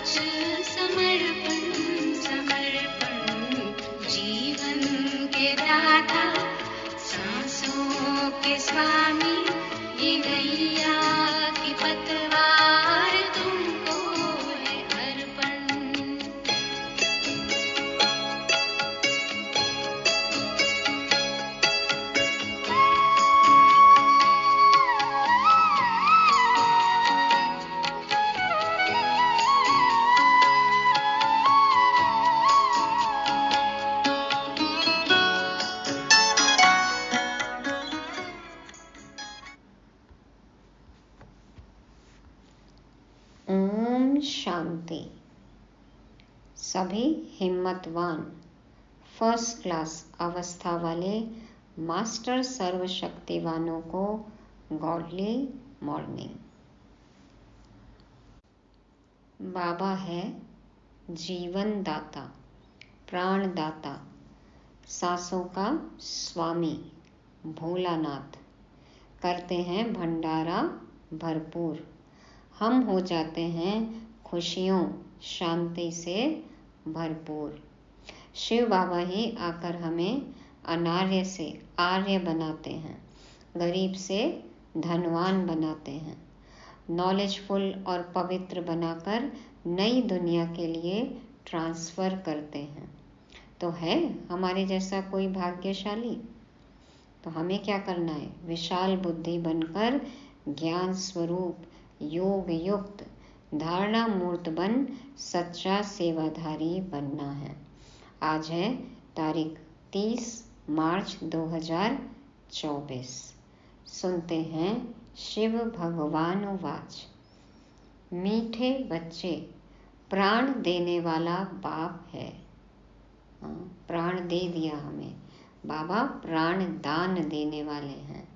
समर्पण समर्पण जीवन के दाता, सांसों के स्वामी, ये नैया की पतवार तुमको है अर्पण। ओम शांति। सभी हिम्मतवान फर्स्ट क्लास अवस्था वाले मास्टर सर्वशक्तिवानों को गॉडली मॉर्निंग। बाबा है जीवन दाता, प्राण दाता, सांसों का स्वामी, भोलानाथ। करते हैं भंडारा भरपूर, हम हो जाते हैं खुशियों शांति से भरपूर। शिव बाबा ही आकर हमें अनार्य से आर्य बनाते हैं, गरीब से धनवान बनाते हैं, नॉलेजफुल और पवित्र बनाकर नई दुनिया के लिए ट्रांसफ़र करते हैं। तो है हमारे जैसा कोई भाग्यशाली? तो हमें क्या करना है? विशाल बुद्धि बनकर ज्ञान स्वरूप योग युक्त धारणा मूर्त बन सच्चा सेवाधारी बनना है। आज है तारीख 30 मार्च 2024। सुनते हैं शिव भगवान वाच। मीठे बच्चे, प्राण देने वाला बाप है। प्राण दे दिया हमें बाबा, प्राण दान देने वाले हैं।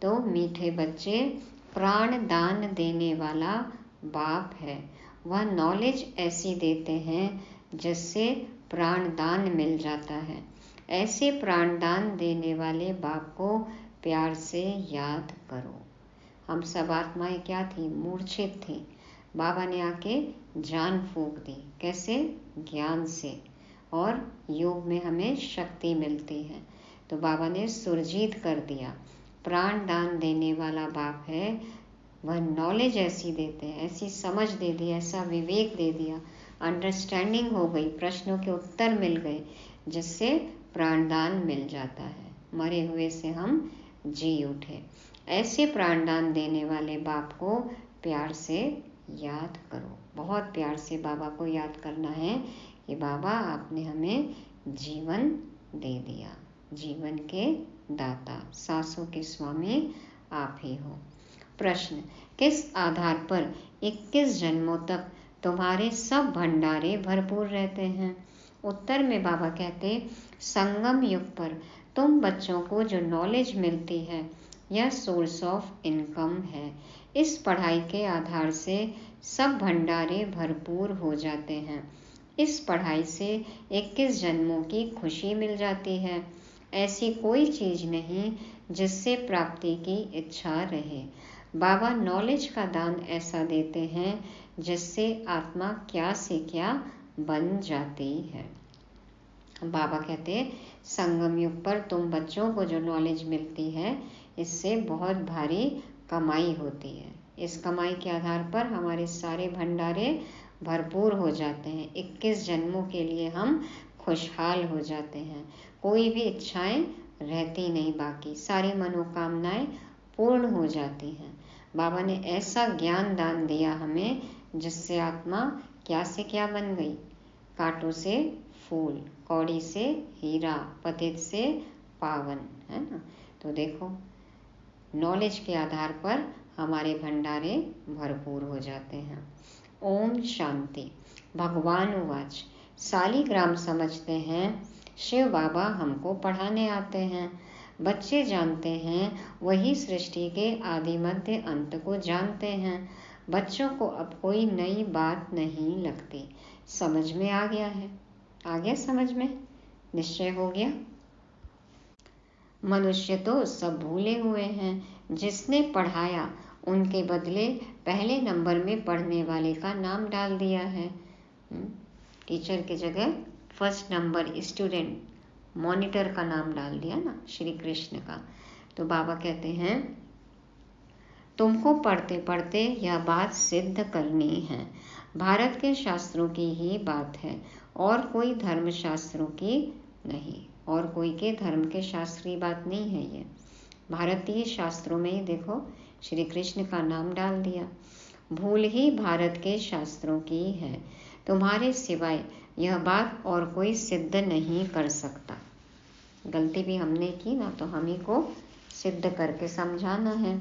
तो मीठे बच्चे, प्राण दान देने वाला बाप है। वह नॉलेज ऐसी देते हैं जिससे प्राण दान मिल जाता है। ऐसे प्राण दान देने वाले बाप को प्यार से याद करो। हम सब आत्माएं क्या थी? मूर्छित थी। बाबा ने आके जान फूंक दी। कैसे? ज्ञान से। और योग में हमें शक्ति मिलती है, तो बाबा ने सुरजीत कर दिया। प्राण दान देने वाला बाप है। वह नॉलेज ऐसी देते हैं, ऐसी समझ दे दी, ऐसा विवेक दे दिया, अंडरस्टैंडिंग हो गई, प्रश्नों के उत्तर मिल गए, जिससे प्राणदान मिल जाता है। मरे हुए से हम जी उठे। ऐसे प्राणदान देने वाले बाप को प्यार से याद करो। बहुत प्यार से बाबा को याद करना है कि बाबा आपने हमें जीवन दे दिया, जीवन के दाता, सांसों के स्वामी आप ही हो। प्रश्न: किस आधार पर 21 जन्मों तक तुम्हारे सब भंडारे भरपूर रहते हैं? उत्तर में बाबा कहते, संगम युग पर तुम बच्चों को जो नॉलेज मिलती है यह सोर्स ऑफ इनकम है। इस पढ़ाई के आधार से सब भंडारे भरपूर हो जाते हैं। इस पढ़ाई से 21 जन्मों की खुशी मिल जाती है। ऐसी कोई चीज़ नहीं जिससे प्राप्ति की इच्छा रहे। बाबा नॉलेज का दान ऐसा देते हैं जिससे आत्मा क्या से क्या बन जाती है। बाबा कहते, संगम युग पर तुम बच्चों को जो नॉलेज मिलती है इससे बहुत भारी कमाई होती है। इस कमाई के आधार पर हमारे सारे भंडारे भरपूर हो जाते हैं। 21 जन्मों के लिए हम खुशहाल हो जाते हैं। कोई भी इच्छाएं रहती नहीं, बाकी सारी मनोकामनाएं पूर्ण हो जाती हैं। बाबा ने ऐसा ज्ञान दान दिया हमें जिससे आत्मा क्या से क्या बन गई। कांटों से फूल, कौड़ी से हीरा, पतित से पावन, है ना। तो देखो, नॉलेज के आधार पर हमारे भंडारे भरपूर हो जाते हैं। ओम शांति। भगवान उवाच। सालीग्राम समझते हैं शिव बाबा हमको पढ़ाने आते हैं। बच्चे जानते हैं वही सृष्टि के आदि मध्य अंत को जानते हैं। बच्चों को अब कोई नई बात नहीं लगती, समझ में आ गया है। आ गया समझ में, निश्चय हो गया। मनुष्य तो सब भूले हुए हैं। जिसने पढ़ाया उनके बदले पहले नंबर में पढ़ने वाले का नाम डाल दिया है। टीचर की जगह फर्स्ट नंबर स्टूडेंट, मॉनिटर का नाम डाल दिया ना श्री कृष्ण का। तो बाबा कहते हैं तुमको पढ़ते पढ़ते यह बात सिद्ध करनी है। भारत के शास्त्रों की ही बात है और कोई धर्म शास्त्रों की नहीं, और कोई के धर्म के शास्त्र की बात नहीं है। ये भारतीय शास्त्रों में ही देखो श्री कृष्ण का नाम डाल दिया। भूल ही भारत के शास्त्रों की है, तुम्हारे सिवाय यह बात और कोई सिद्ध नहीं कर सकता। गलती भी हमने की ना तो हम ही को सिद्ध करके समझाना है।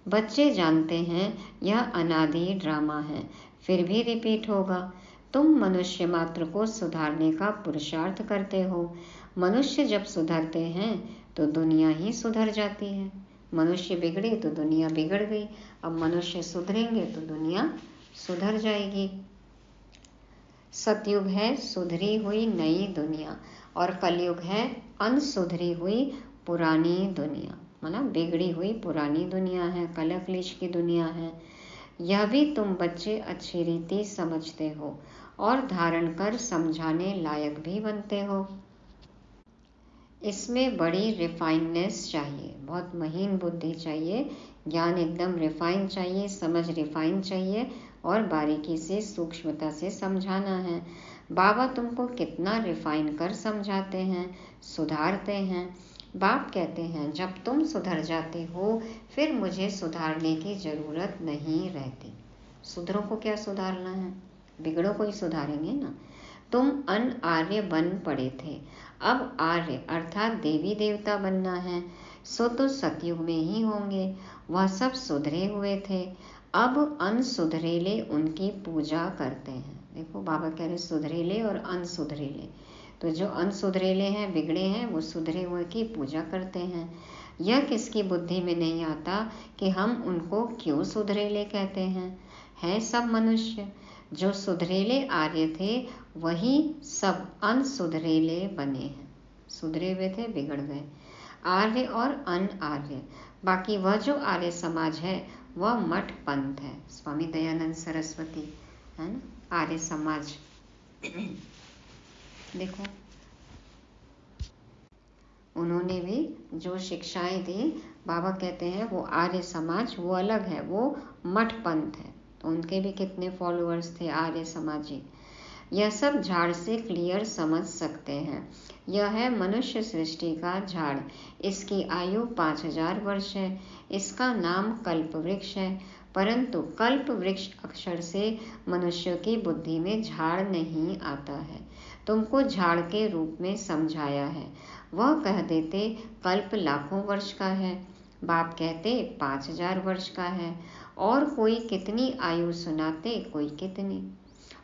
बच्चे जानते हैं यह अनादि ड्रामा है, फिर भी रिपीट होगा। तुम मनुष्य मात्र को सुधारने का पुरुषार्थ करते हो। मनुष्य जब सुधरते हैं तो दुनिया ही सुधर जाती है। मनुष्य बिगड़े तो दुनिया बिगड़ गई, अब मनुष्य सुधरेंगे तो दुनिया सुधर जाएगी। सतयुग है सुधरी हुई नई दुनिया और कलयुग है अनसुधरी हुई पुरानी दुनिया, मतलब बिगड़ी हुई पुरानी दुनिया है, कलकलिश की दुनिया है। यह भी तुम बच्चे अच्छी रीति समझते हो और धारण कर समझाने लायक भी बनते हो। इसमें बड़ी रिफाइननेस चाहिए, बहुत महीन बुद्धि चाहिए, ज्ञान एकदम रिफाइन चाहिए, समझ रिफाइन चाहिए और बारीकी से सूक्ष्मता से समझाना है। बाबा तुमको कितना रिफाइन कर समझाते हैं, सुधारते हैं। बाप कहते हैं जब तुम सुधर जाते हो फिर मुझे सुधारने की जरूरत नहीं रहती। सुधरो को क्या सुधारना है, बिगड़ो को ही सुधारेंगे ना। तुम आर्य बन पड़े थे, अब आर्य अर्थात देवी देवता बनना है। सो तो सतयुग में ही होंगे, वह सब सुधरे हुए थे, अब अनसुधरेले उनकी पूजा करते हैं। देखो बाबा कह रहे सुधरेले और अनसुधरेले, तो जो अनसुधरेले हैं, बिगड़े हैं, वो सुधरे हुए की पूजा करते हैं। यह किसकी बुद्धि में नहीं आता कि हम उनको क्यों सुधरेले कहते हैं। है सब मनुष्य, जो सुधरेले आर्य थे वही सब अनसुधरेले बने हैं। सुधरे हुए थे, बिगड़ गए, आर्य और अन आर्य। बाकी वह जो आर्य समाज है वह मठ पंथ है। स्वामी दयानंद सरस्वती है ना, आर्य समाज। देखो उन्होंने भी जो शिक्षाएं दी, बाबा कहते हैं वो आर्य समाज वो अलग है, वो मठ पंथ है। तो उनके भी कितने फॉलोअर्स थे आर्य समाजी। यह सब झाड़ से क्लियर समझ सकते हैं। यह है मनुष्य सृष्टि का झाड़, इसकी आयु 5000 वर्ष है। इसका नाम कल्प वृक्ष है, परंतु कल्प वृक्ष अक्षर से मनुष्यों की बुद्धि में झाड़ नहीं आता है। तुमको झाड़ के रूप में समझाया है, वह कह देते कल्प लाखों वर्ष का है, बाप कहते 5000 वर्ष का है, और कोई कितनी आयु सुनाते, कोई कितनी।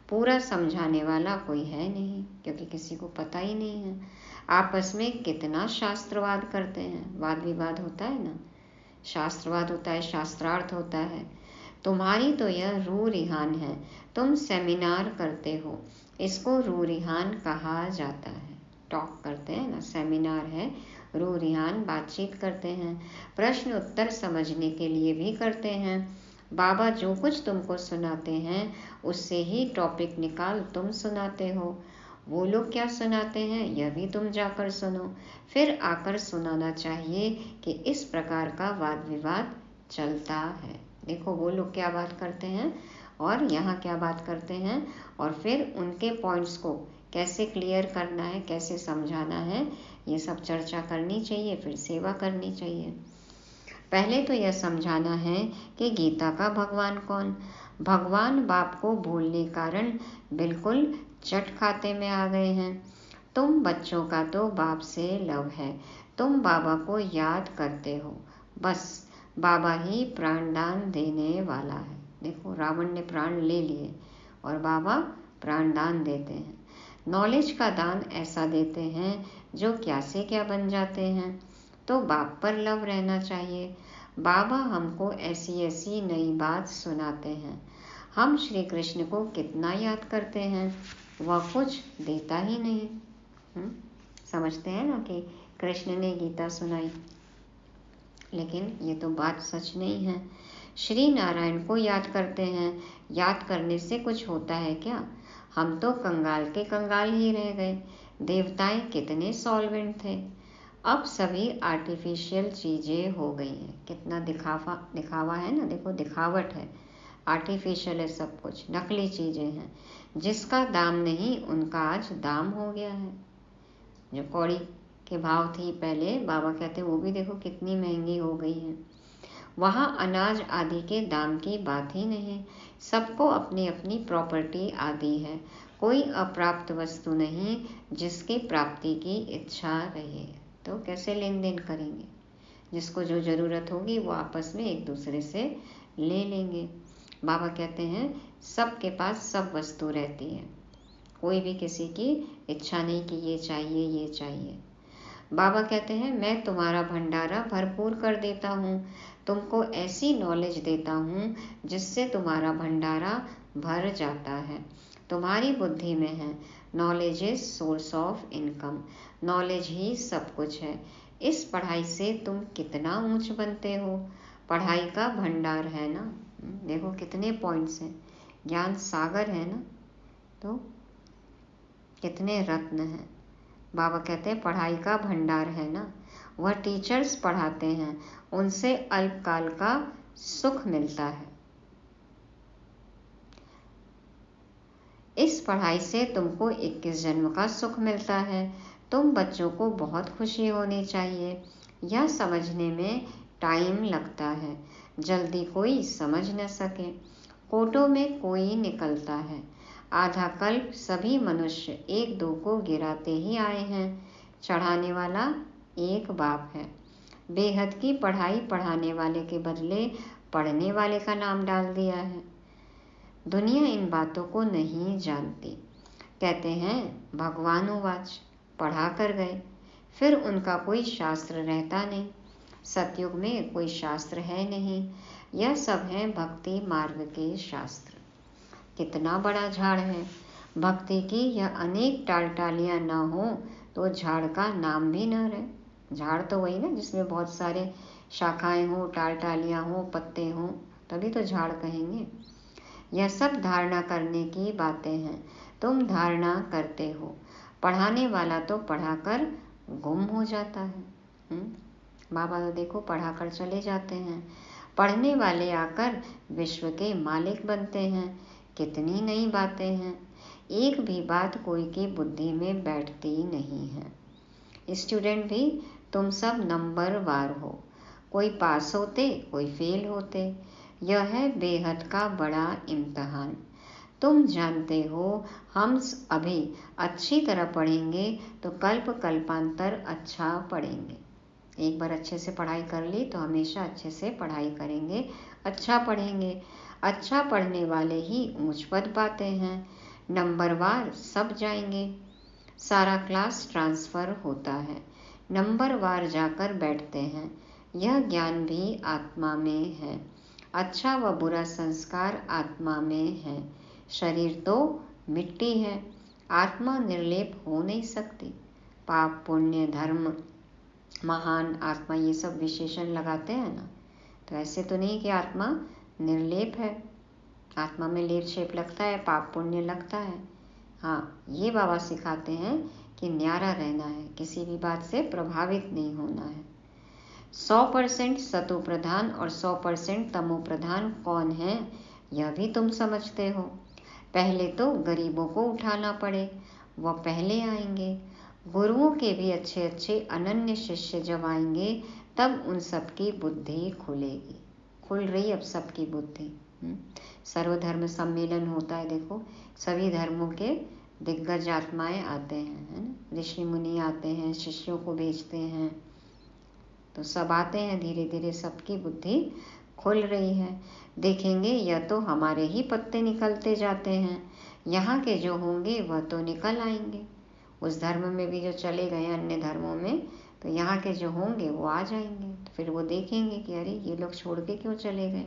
पूरा समझाने वाला कोई है नहीं, क्योंकि किसी को पता ही नहीं है। आपस में कितना शास्त्रवाद करते हैं, वाद विवाद होता है ना, शास्त्रवाद होता है, शास्त्रार्थ होता है। तुम्हारी तो यह रू रिहान है, तुम सेमिनार करते हो, इसको रू रिहान कहा जाता है। टॉक करते हैं ना, सेमिनार है, रू रिहान बातचीत करते हैं, प्रश्न उत्तर समझने के लिए भी करते हैं। बाबा जो कुछ तुमको सुनाते हैं उससे ही टॉपिक निकाल तुम सुनाते हो। वो लोग क्या सुनाते हैं यह भी तुम जाकर सुनो, फिर आकर सुनाना चाहिए कि इस प्रकार का वाद विवाद चलता है। देखो वो लोग क्या बात करते हैं और यहाँ क्या बात करते हैं, और फिर उनके पॉइंट्स को कैसे क्लियर करना है, कैसे समझाना है, ये सब चर्चा करनी चाहिए, फिर सेवा करनी चाहिए। पहले तो यह समझाना है कि गीता का भगवान कौन। भगवान बाप को भूलने कारण बिल्कुल चट खाते में आ गए हैं। तुम बच्चों का तो बाप से लव है, तुम बाबा को याद करते हो, बस बाबा ही प्राणदान देने वाला है। देखो रावण ने प्राण ले लिए और बाबा प्राणदान देते हैं। नॉलेज का दान ऐसा देते हैं जो क्या से क्या बन जाते हैं। तो बाप पर लव रहना चाहिए। बाबा हमको ऐसी ऐसी नई बात सुनाते हैं, हम श्री कृष्ण को कितना याद करते हैं, वह कुछ देता ही नहीं। समझते हैं ना कि कृष्ण ने गीता सुनाई, लेकिन ये तो बात सच नहीं है, श्री नारायण को याद करते हैं। याद करने से कुछ होता है क्या? हम तो कंगाल के कंगाल ही रह गए। देवताएं कितने सॉल्वेंट थे। अब सभी आर्टिफिशियल चीजें हो गई हैं। कितना दिखावा है ना, देखो दिखावट है, आर्टिफिशियल है, सब कुछ नकली चीजें हैं। जिसका दाम नहीं उनका आज दाम हो गया है। जो कौड़ी के भाव थी पहले, बाबा कहते वो भी देखो कितनी महंगी हो गई है। वहाँ अनाज आदि के दाम की बात ही नहीं। सबको अपनी अपनी प्रॉपर्टी आदि है। कोई अप्राप्त वस्तु नहीं जिसकी प्राप्ति की इच्छा रहे। तो कैसे लेन देन करेंगे? जिसको जो जरूरत होगी वो आपस में एक दूसरे से ले लेंगे। बाबा कहते हैं सबके पास सब वस्तु रहती है। कोई भी किसी की इच्छा नहीं कि ये चाहिए ये चाहिए। बाबा कहते हैं मैं तुम्हारा भंडारा भरपूर कर देता हूँ। तुमको ऐसी नॉलेज देता हूँ जिससे तुम्हारा भंडारा भर जाता है। तुम्हारी बुद्धि में है knowledge is source of income. Knowledge ही सब कुछ है। इस पढ़ाई से तुम कितना ऊंच बनते हो। पढ़ाई का भंडार है ना। देखो कितने पॉइंट्स हैं। ज्ञान सागर है ना, तो कितने रत्न हैं। बाबा कहते हैं पढ़ाई का भंडार है ना। वह टीचर्स पढ़ाते हैं, उनसे अल्पकाल का सुख मिलता है। इस पढ़ाई से तुमको 21 जन्म का सुख मिलता है। तुम बच्चों को बहुत खुशी होनी चाहिए। यह समझने में टाइम लगता है, जल्दी कोई समझ न सके। कोटों में कोई निकलता है। आधा कल्प सभी मनुष्य एक दो को गिराते ही आए हैं। चढ़ाने वाला एक बाप है। बेहद की पढ़ाई पढ़ाने वाले के बदले पढ़ने वाले का नाम डाल दिया है। दुनिया इन बातों को नहीं जानती। कहते हैं भगवान उवाच, पढ़ा कर गए, फिर उनका कोई शास्त्र रहता नहीं। सतयुग में कोई शास्त्र है नहीं। यह सब है भक्ति मार्ग के शास्त्र। कितना बड़ा झाड़ है भक्ति की। यह अनेक टालियां न हो तो झाड़ का नाम भी न रहे। झाड़ तो वही ना जिसमें बहुत सारे शाखाएं हो, टालियां हो, पत्ते हो, तभी तो झाड़ कहेंगे। यह सब धारणा करने की बातें हैं। तुम धारणा करते हो। पढ़ाने वाला तो पढ़ाकर गुम हो जाता है। बाबा तो देखो पढ़ाकर चले जाते हैं। पढ़ने वाले आकर विश्व के मालिक बनते हैं। कितनी नई बातें हैं। एक भी बात कोई की बुद्धि में बैठती नहीं है। स्टूडेंट भी तुम सब नंबर वार हो। कोई पास होते, कोई फेल होते। यह है बेहद का बड़ा इम्तहान। तुम जानते हो हम अभी अच्छी तरह पढ़ेंगे तो कल्प कल्पांतर अच्छा पढ़ेंगे। एक बार अच्छे से पढ़ाई कर ली तो हमेशा अच्छे से पढ़ाई करेंगे, अच्छा पढ़ेंगे। अच्छा पढ़ने वाले ही ऊंच पद पाते हैं। नंबरवार सब जाएंगे। सारा क्लास ट्रांसफर होता है। नंबरवार जाकर बैठते हैं। यह ज्ञान भी आत्मा में है। अच्छा व बुरा संस्कार आत्मा में है। शरीर तो मिट्टी है। आत्मा निर्लेप हो नहीं सकती। पाप पुण्य धर्म महान आत्मा ये सब विशेषण लगाते हैं ना, तो ऐसे तो नहीं कि आत्मा निर्लेप है। आत्मा में लेप शेप लगता है, पाप पुण्य लगता है। हाँ, ये बाबा सिखाते हैं कि न्यारा रहना है, किसी भी बात से प्रभावित नहीं होना है। 100% सतो प्रधान और 100% तमो प्रधान कौन है यह भी तुम समझते हो। पहले तो गरीबों को उठाना पड़े, वह पहले आएंगे। गुरुओं के भी अच्छे अच्छे अनन्य शिष्य जब आएंगे तब उन सबकी बुद्धि खुलेगी। खुल रही अब सबकी बुद्धि। सर्वधर्म सम्मेलन होता है, देखो सभी धर्मों के दिग्गज आत्माएं आते हैं, है ना। ऋषि मुनि आते हैं, शिष्यों को भेजते हैं, तो सब आते हैं। धीरे धीरे सबकी बुद्धि खुल रही है। देखेंगे यह तो हमारे ही पत्ते निकलते जाते हैं। यहाँ के जो होंगे वह तो निकल आएंगे। उस धर्म में भी जो चले गए अन्य धर्मों में, तो यहाँ के जो होंगे वो आ जाएंगे। तो फिर वो देखेंगे कि अरे ये लोग छोड़ के क्यों चले गए।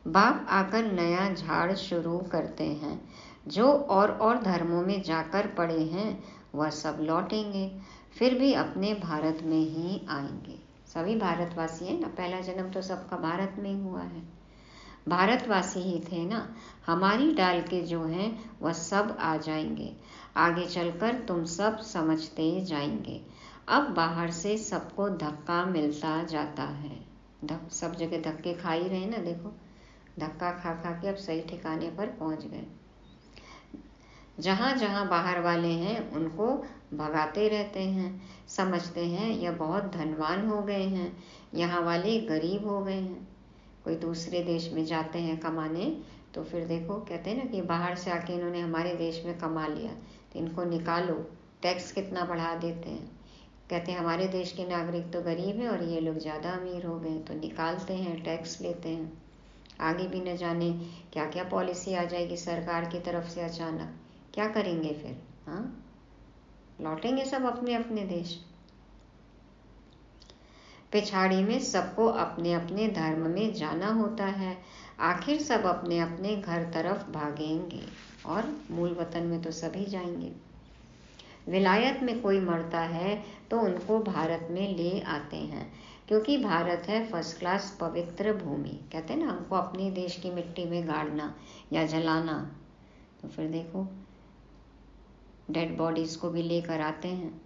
बाप आकर नया झाड़ शुरू करते हैं। जो और धर्मों में जाकर पड़े हैं वह सब लौटेंगे, फिर भी अपने भारत में ही आएंगे। सभी भारतवासी हैं ना, पहला जन्म तो सबका भारत में ही हुआ है, भारतवासी ही थे ना। हमारी डाल के जो हैं वह सब आ जाएंगे, आगे चलकर तुम सब समझते जाएंगे। अब बाहर से सबको धक्का मिलता जाता है, सब जगह धक्के खा ही रहे ना, देखो धक्का खा खा के अब सही ठिकाने पर पहुंच गए। जहाँ जहाँ बाहर वाले हैं उनको भगाते रहते हैं, समझते हैं यह बहुत धनवान हो गए हैं, यहाँ वाले गरीब हो गए हैं। कोई दूसरे देश में जाते हैं कमाने तो फिर देखो कहते हैं ना कि बाहर से आके इन्होंने हमारे देश में कमा लिया तो इनको निकालो, टैक्स कितना बढ़ा देते हैं। कहते हैं हमारे देश के नागरिक तो गरीब हैं और ये लोग ज़्यादा अमीर हो गए, तो निकालते हैं, टैक्स लेते हैं। आगे भी न जाने क्या क्या पॉलिसी आ जाएगी सरकार की तरफ से अचानक, क्या करेंगे फिर? हाँ, लौटेंगे सब अपने अपने देश। पिछाड़ी में सबको अपने अपने धर्म में जाना होता है, आखिर सब अपने अपने घर तरफ भागेंगे और मूल वतन में तो सभी जाएंगे। विलायत में कोई मरता है तो उनको भारत में ले आते हैं, क्योंकि भारत है फर्स्ट क्लास पवित्र भूमि। कहते हैं ना हमको अपने देश की मिट्टी में गाड़ना या जलाना, तो फिर देखो डेड बॉडीज को भी लेकर आते हैं।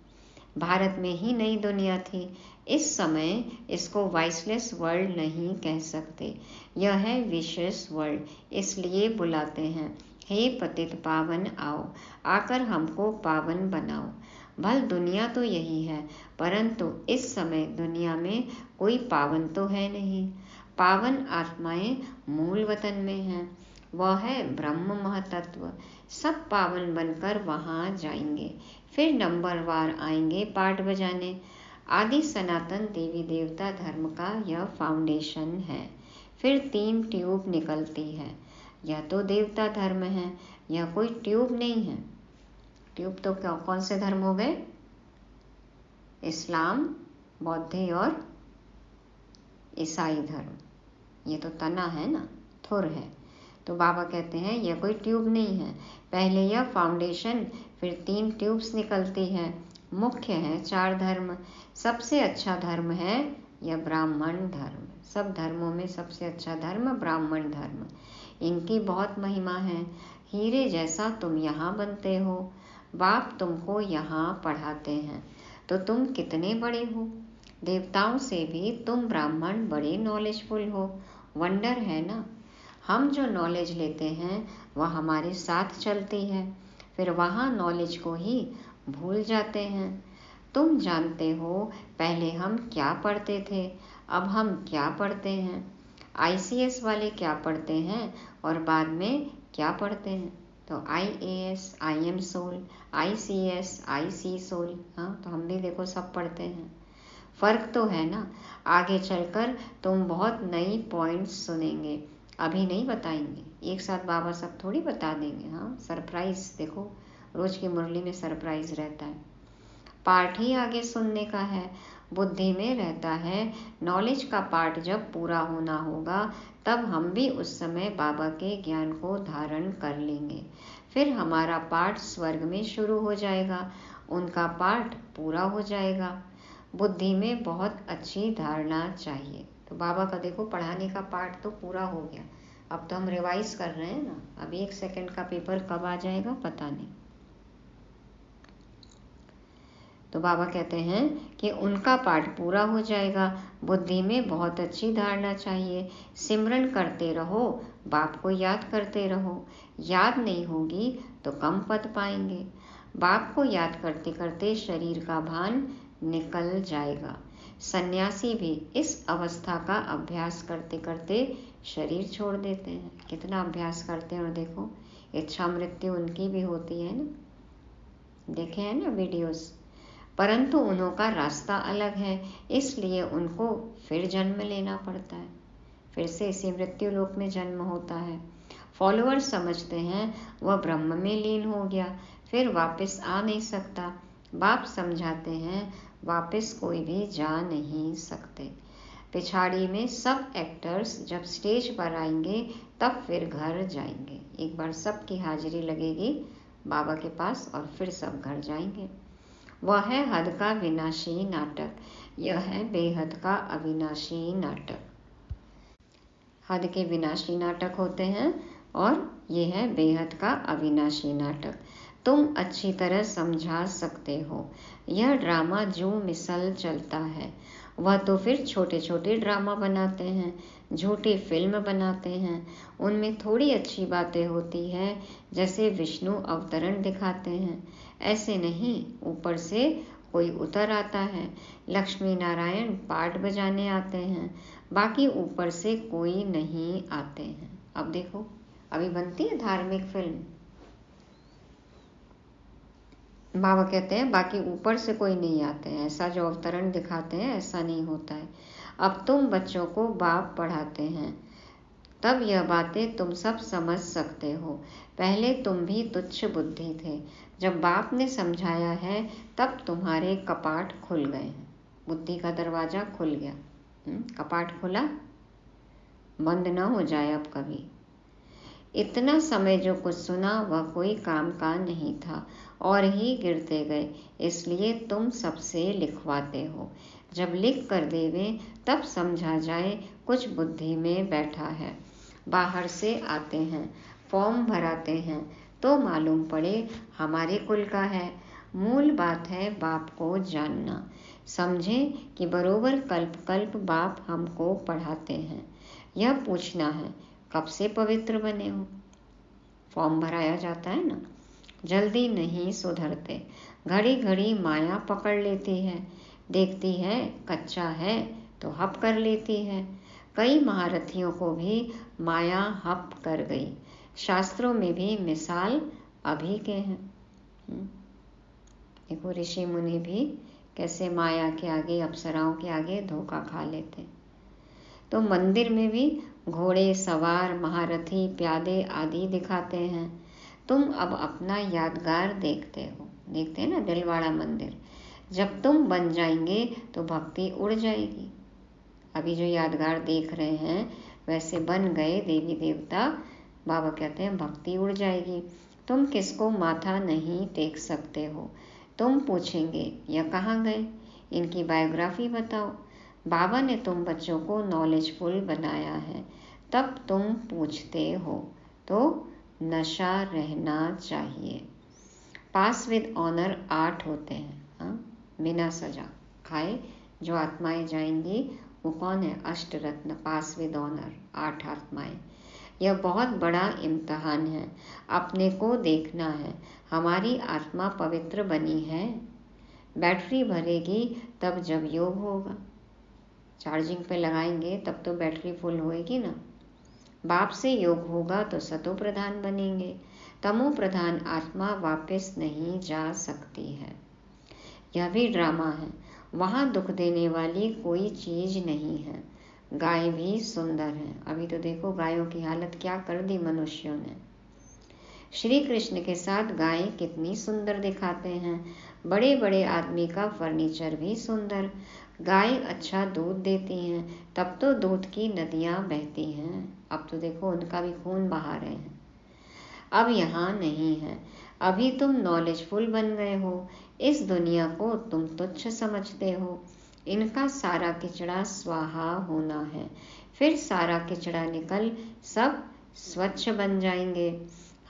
भारत में ही नई दुनिया थी, इस समय इसको वाइसलेस वर्ल्ड नहीं कह सकते, यह है विशेष वर्ल्ड, इसलिए बुलाते हैं हे पतित पावन आओ, आकर हमको पावन बनाओ। भल दुनिया तो यही है, परंतु इस समय दुनिया में कोई पावन तो है नहीं। पावन आत्माएं मूल वतन में हैं, वह है ब्रह्म महतत्व। सब पावन बनकर वहाँ जाएंगे, फिर नंबरवार आएंगे पाठ बजाने। आदि सनातन देवी देवता धर्म का यह फाउंडेशन है। फिर 3 ट्यूब निकलती है, यह तो देवता धर्म है, यह कोई ट्यूब नहीं है। ट्यूब तो कौन से धर्म हो गए? इस्लाम, बौद्ध और ईसाई धर्म, ये तो तना है ना, थुर है। तो बाबा कहते हैं यह कोई ट्यूब नहीं है, पहले यह फाउंडेशन, फिर 3 ट्यूब्स निकलती है। मुख्य है 4 धर्म, सबसे अच्छा धर्म है यह ब्राह्मण धर्म। सब धर्मों में सबसे अच्छा धर्म ब्राह्मण धर्म, इनकी बहुत महिमा है। हीरे जैसा तुम यहाँ बनते हो, बाप तुमको यहाँ पढ़ाते हैं, तो तुम कितने बड़े हो, देवताओं से भी तुम ब्राह्मण बड़े नॉलेजफुल हो। वंडर है ना, हम जो नॉलेज लेते हैं वह हमारे साथ चलती है, फिर वहाँ नॉलेज को ही भूल जाते हैं। तुम जानते हो पहले हम क्या पढ़ते थे, अब हम क्या पढ़ते हैं। ICS वाले क्या पढ़ते हैं और बाद में क्या पढ़ते हैं, तो IAS IM सोल, ICS IC सोल। हाँ, तो हम भी देखो सब पढ़ते हैं, फर्क तो है ना। आगे चलकर तुम बहुत नई पॉइंट्स सुनेंगे, अभी नहीं बताएंगे, एक साथ बाबा सब थोड़ी बता देंगे। हाँ, सरप्राइज, देखो रोज की मुरली में सरप्राइज रहता है। पाठ ही आगे सुनने का है, बुद्धि में रहता है। नॉलेज का पाठ जब पूरा होना होगा तब हम भी उस समय बाबा के ज्ञान को धारण कर लेंगे, फिर हमारा पाठ स्वर्ग में शुरू हो जाएगा, उनका पाठ पूरा हो जाएगा। बुद्धि में बहुत अच्छी धारणा चाहिए। तो बाबा का देखो पढ़ाने का पाठ तो पूरा हो गया, अब तो हम रिवाइज कर रहे हैं ना, अब 1 सेकंड का पेपर कब आ जाएगा पता नहीं। तो बाबा कहते हैं कि उनका पाठ पूरा हो जाएगा। बुद्धि में बहुत अच्छी धारणा चाहिए, सिमरन करते रहो, बाप को याद करते रहो। याद नहीं होगी तो कम पद पाएंगे। बाप को याद करते करते शरीर का भान निकल जाएगा। सन्यासी भी इस अवस्था का अभ्यास करते करते शरीर छोड़ देते हैं। कितना अभ्यास करते हैं, और देखो इच्छा मृत्यु उनकी भी होती है ना, देखे हैं ना वीडियोस। परंतु उन्हों का रास्ता अलग है, इसलिए उनको फिर जन्म लेना पड़ता है, फिर से इसी मृत्यु लोक में जन्म होता है। फॉलोअर समझते हैं वह ब्रह्म में लीन हो गया, फिर वापस आ नहीं सकता। बाप समझाते हैं वापस कोई भी जा नहीं सकते। पिछाड़ी में सब एक्टर्स जब स्टेज पर आएंगे तब फिर घर जाएंगे। एक बार सबकी हाजिरी लगेगी बाबा के पास और फिर सब घर जाएंगे। वह है हद का विनाशी नाटक, यह है बेहद का अविनाशी नाटक। हद के विनाशी नाटक होते हैं और ये है बेहद का अविनाशी नाटक। तुम अच्छी तरह समझा सकते हो। यह ड्रामा जो मिसल चलता है वह तो फिर छोटे छोटे ड्रामा बनाते हैं, झूठी फिल्म बनाते हैं। उनमें थोड़ी अच्छी बातें होती हैं, जैसे विष्णु अवतरण दिखाते हैं। ऐसे नहीं, ऊपर से कोई उतर आता है, लक्ष्मी नारायण पाठ बजाने आते हैं, बाकी ऊपर से कोई नहीं आते हैं। अब देखो, अभी बनती है धार्मिक फिल्म, बाबा कहते हैं बाकी ऊपर से कोई नहीं आते हैं, ऐसा जो अवतरण दिखाते हैं ऐसा नहीं होता है। अब तुम बच्चों को बाप पढ़ाते हैं, तब यह बातें तुम सब समझ सकते हो। पहले तुम भी तुच्छ बुद्धि थे, जब बाप ने समझाया है तब तुम्हारे कपाट खुल गए हैं, बुद्धि का दरवाजा खुल गया। कपाट खुला, बंद ना हो जाए अब कभी। इतना समय जो कुछ सुना वह कोई काम का नहीं था और ही गिरते गए, इसलिए तुम सबसे लिखवाते हो। जब लिख कर देवे तब समझा जाए कुछ बुद्धि में बैठा है। बाहर से आते हैं, फॉर्म भराते हैं तो मालूम पड़े हमारे कुल का है। मूल बात है बाप को जानना। समझें कि बरोबर कल्प कल्प बाप हमको पढ़ाते हैं। यह पूछना है कब से पवित्र बने हो। फॉर्म भराया जाता है ना, जल्दी नहीं सुधरते। घड़ी घड़ी माया पकड़ लेती है, देखती है कच्चा है तो हप कर लेती है। कई महारथियों को भी माया हप कर गई। शास्त्रों में भी मिसाल अभी के हैं। देखो ऋषि मुनि भी कैसे माया के आगे, अप्सराओं के आगे धोखा खा लेते। तो मंदिर में भी घोड़े सवार, महारथी, प्यादे आदि दिखाते हैं। तुम अब अपना यादगार देखते हो, देखते हैं ना दिलवाड़ा मंदिर। जब तुम बन जाएंगे तो भक्ति उड़ जाएगी। अभी जो यादगार देख रहे हैं वैसे बन गए देवी देवता, बाबा कहते हैं भक्ति उड़ जाएगी। तुम किसको माथा नहीं टेक सकते हो। तुम पूछेंगे यह कहाँ गए, इनकी बायोग्राफी बताओ। बाबा ने तुम बच्चों को नॉलेजफुल बनाया है, तब तुम पूछते हो। तो नशा रहना चाहिए। पास विद ऑनर 8 होते हैं, बिना सजा खाए जो आत्माएं जाएंगी वो कौन है? अष्टरत्न, पास विद ऑनर 8 आत्माएं। यह बहुत बड़ा इम्तहान है, अपने को देखना है। हमारी आत्मा पवित्र बनी है। बैटरी भरेगी तब जब योग होगा। चार्जिंग पे लगाएंगे तब तो बैटरी फुल होएगी ना। बाप से योग होगा तो सतो प्रधान बनेंगे। तमो प्रधान आत्मा वापस नहीं जा सकती है। यह भी ड्रामा है, वहाँ दुख देने वाली कोई चीज नहीं है। गाय भी सुंदर है। अभी तो देखो गायों की हालत क्या कर दी मनुष्यों ने। श्री कृष्ण के साथ गायें कितनी सुंदर दिखाते हैं। बड़े बड़े आदमी का फर्नीचर भी सुंदर। गाय अच्छा दूध देती हैं, तब तो दूध की नदियां बहती हैं। अब तो देखो उनका भी खून बहा रहे हैं। अब यहाँ नहीं है। अभी तुम नॉलेजफुल बन गए हो। इस दुनिया को तुम तुच्छ समझते हो। इनका सारा किचड़ा स्वाहा होना है, फिर सारा किचड़ा निकल सब स्वच्छ बन जाएंगे।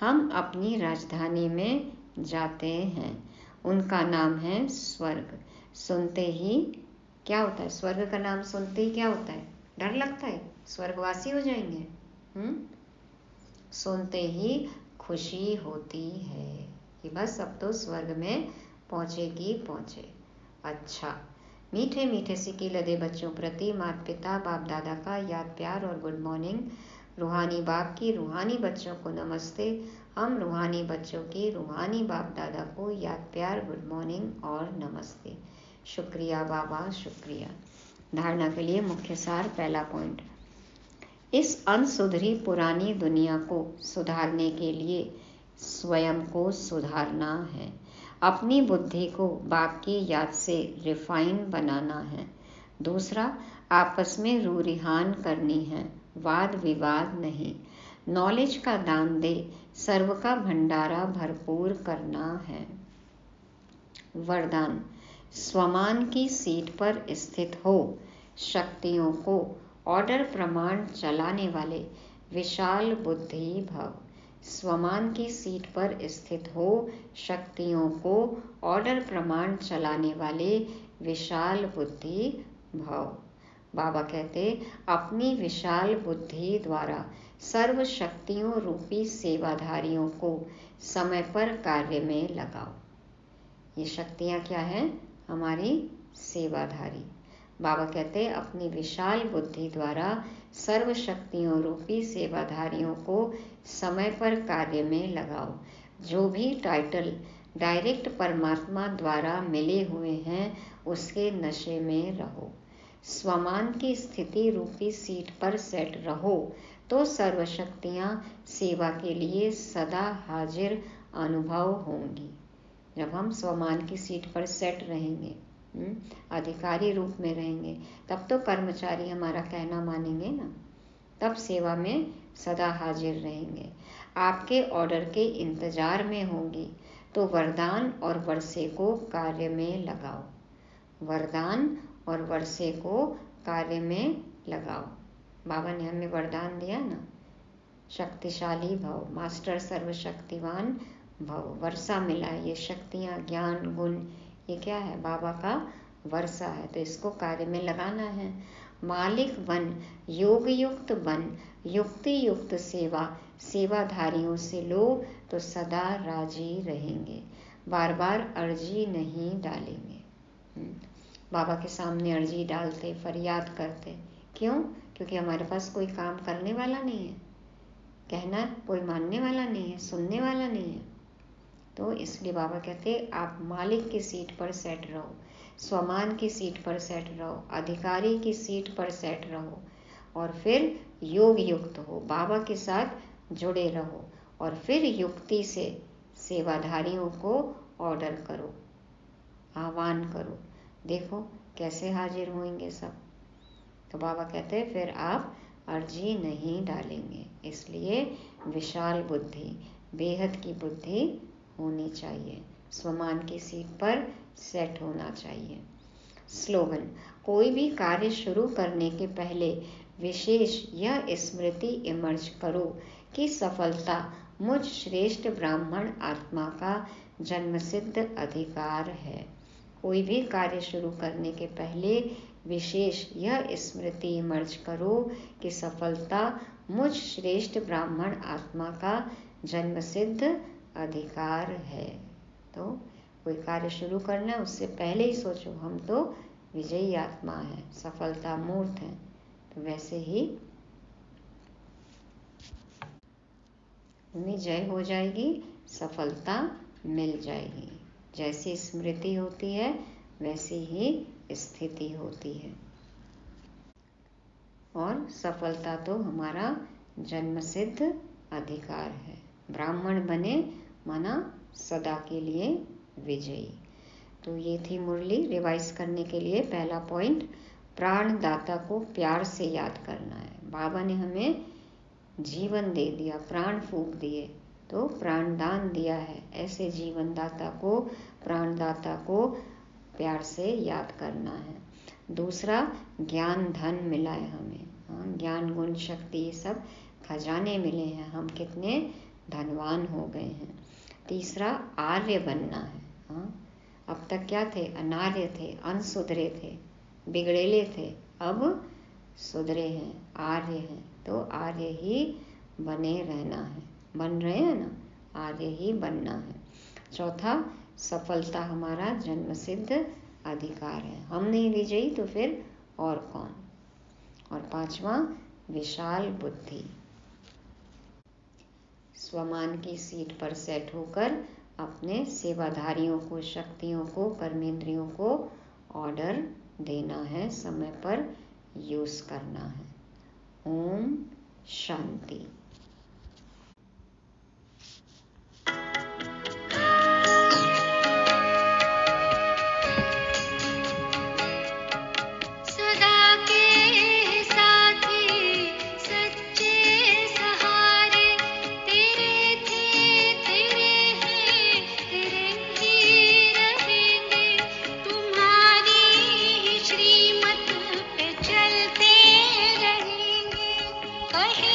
हम अपनी राजधानी में जाते हैं, उनका नाम है स्वर्ग। सुनते ही क्या होता है? स्वर्ग का नाम सुनते ही क्या होता है? डर लगता है, स्वर्गवासी हो जाएंगे। सुनते ही खुशी होती है कि बस अब तो स्वर्ग में पहुंचेगी पहुंचे। अच्छा, मीठे मीठे सिक्के लदे बच्चों प्रति माता पिता बाप दादा का याद प्यार और गुड मॉर्निंग। रूहानी बाप की रूहानी बच्चों को नमस्ते। हम रूहानी बच्चों की रूहानी बाप दादा को याद प्यार, गुड मॉर्निंग और नमस्ते। शुक्रिया बाबा, शुक्रिया। धारणा के लिए मुख्य सार। पहला पॉइंट, इस अनसुधरी पुरानी दुनिया को सुधारने के लिए स्वयं को सुधारना है। अपनी बुद्धि को बाप की याद से रिफाइन बनाना है। दूसरा, आपस में रू रिहान करनी है, वाद विवाद नहीं। नॉलेज का दान दे सर्व का भंडारा भरपूर करना है। वरदान, स्वमान की सीट पर स्थित हो शक्तियों को ऑर्डर प्रमाण चलाने वाले विशाल बुद्धि भव। स्वमान की सीट पर स्थित हो शक्तियों को ऑर्डर प्रमाण चलाने वाले विशाल बुद्धि भव। बाबा कहते, अपनी विशाल बुद्धि द्वारा सर्व शक्तियों रूपी सेवाधारियों को समय पर कार्य में लगाओ। ये शक्तियाँ क्या हैं? हमारी सेवाधारी। बाबा कहते, अपनी विशाल बुद्धि द्वारा सर्व शक्तियों रूपी सेवाधारियों को समय पर कार्य में लगाओ। जो भी टाइटल डायरेक्ट परमात्मा द्वारा मिले हुए हैं उसके नशे में रहो। स्वमान की स्थिति रूपी सीट पर सेट रहो तो सर्व शक्तियाँ सेवा के लिए सदा हाजिर अनुभव होंगी। जब हम स्वमान की सीट पर सेट रहेंगे, अधिकारी रूप में रहेंगे, तब तो कर्मचारी हमारा कहना मानेंगे ना, तब सेवा में सदा हाजिर रहेंगे। आपके ऑर्डर के इंतजार में होंगी तो वरदान और वर्षे को कार्य में लगाओ। वरदान और वर्षे को कार्य में लगाओ। बाबा ने हमें वरदान दिया ना, शक्तिशाली भव, मास्टर सर्वशक्तिवान भव। वर्षा मिला है, ये शक्तियाँ, ज्ञान, गुण, ये क्या है? बाबा का वर्षा है, तो इसको कार्य में लगाना है। मालिक बन, योग युक्त बन, युक्ति युक्त सेवा सेवाधारियों से लो तो सदा राजी रहेंगे, बार बार अर्जी नहीं डालेंगे। बाबा के सामने अर्जी डालते, फरियाद करते, क्यों? क्योंकि हमारे पास कोई काम करने वाला नहीं है, कहना कोई मानने वाला नहीं है, सुनने वाला नहीं है। तो इसलिए बाबा कहते, आप मालिक की सीट पर सेट रहो, स्वमान की सीट पर सेट रहो, अधिकारी की सीट पर सेट रहो, और फिर योग युक्त हो, बाबा के साथ जुड़े रहो, और फिर युक्ति से सेवाधारियों को ऑर्डर करो, आह्वान करो। देखो कैसे हाजिर होंगे सब। तो बाबा कहते हैं फिर आप अर्जी नहीं डालेंगे। इसलिए विशाल बुद्धि, बेहद की बुद्धि होनी चाहिए, स्वमान की सीट पर सेट होना चाहिए। स्लोगन, कोई भी कार्य शुरू करने के पहले विशेष यह स्मृति इमर्ज करो कि सफलता मुझ श्रेष्ठ ब्राह्मण आत्मा का जन्मसिद्ध अधिकार है। कोई भी कार्य शुरू करने के पहले विशेष यह स्मृति इमर्ज करो कि सफलता मुझ श्रेष्ठ ब्राह्मण आत्मा का जन्मसिद्ध अधिकार है। तो कोई कार्य शुरू करना है उससे पहले ही सोचो, हम तो विजयी आत्मा है, सफलता मूर्त है, तो वैसे ही उन्हें जय हो जाएगी, सफलता मिल जाएगी। जैसी स्मृति होती है वैसी ही स्थिति होती है, और सफलता तो हमारा जन्मसिद्ध अधिकार है। ब्राह्मण बने माना सदा के लिए विजयी। तो ये थी मुरली। रिवाइज करने के लिए पहला पॉइंट, प्राणदाता को प्यार से याद करना है। बाबा ने हमें जीवन दे दिया, प्राण फूंक दिए, तो प्राणदान दिया है। ऐसे जीवन दाता को, प्राणदाता को प्यार से याद करना है। दूसरा, ज्ञान धन मिला है हमें, ज्ञान गुण शक्ति ये सब खजाने मिले हैं, हम कितने धनवान हो गए हैं। तीसरा, आर्य बनना है। अब तक क्या थे? अनार्य थे, अनसुधरे थे, बिगड़ेले थे, अब सुधरे हैं, आर्य हैं। तो आर्य ही बने रहना है, बन रहे हैं ना, आर्य ही बनना है। चौथा, सफलता हमारा जन्मसिद्ध अधिकार है, हम नहीं विजयी तो फिर और कौन। और पांचवा, विशाल बुद्धि, स्वमान की सीट पर सेट होकर अपने सेवाधारियों को, शक्तियों को, कर्मेंद्रियों को ऑर्डर देना है, समय पर यूज करना है। ओम शांति। सदा के साथी सच्चे सहारे तेरे थे, तेरे हैं, तेरे ही रहेंगे। कहीं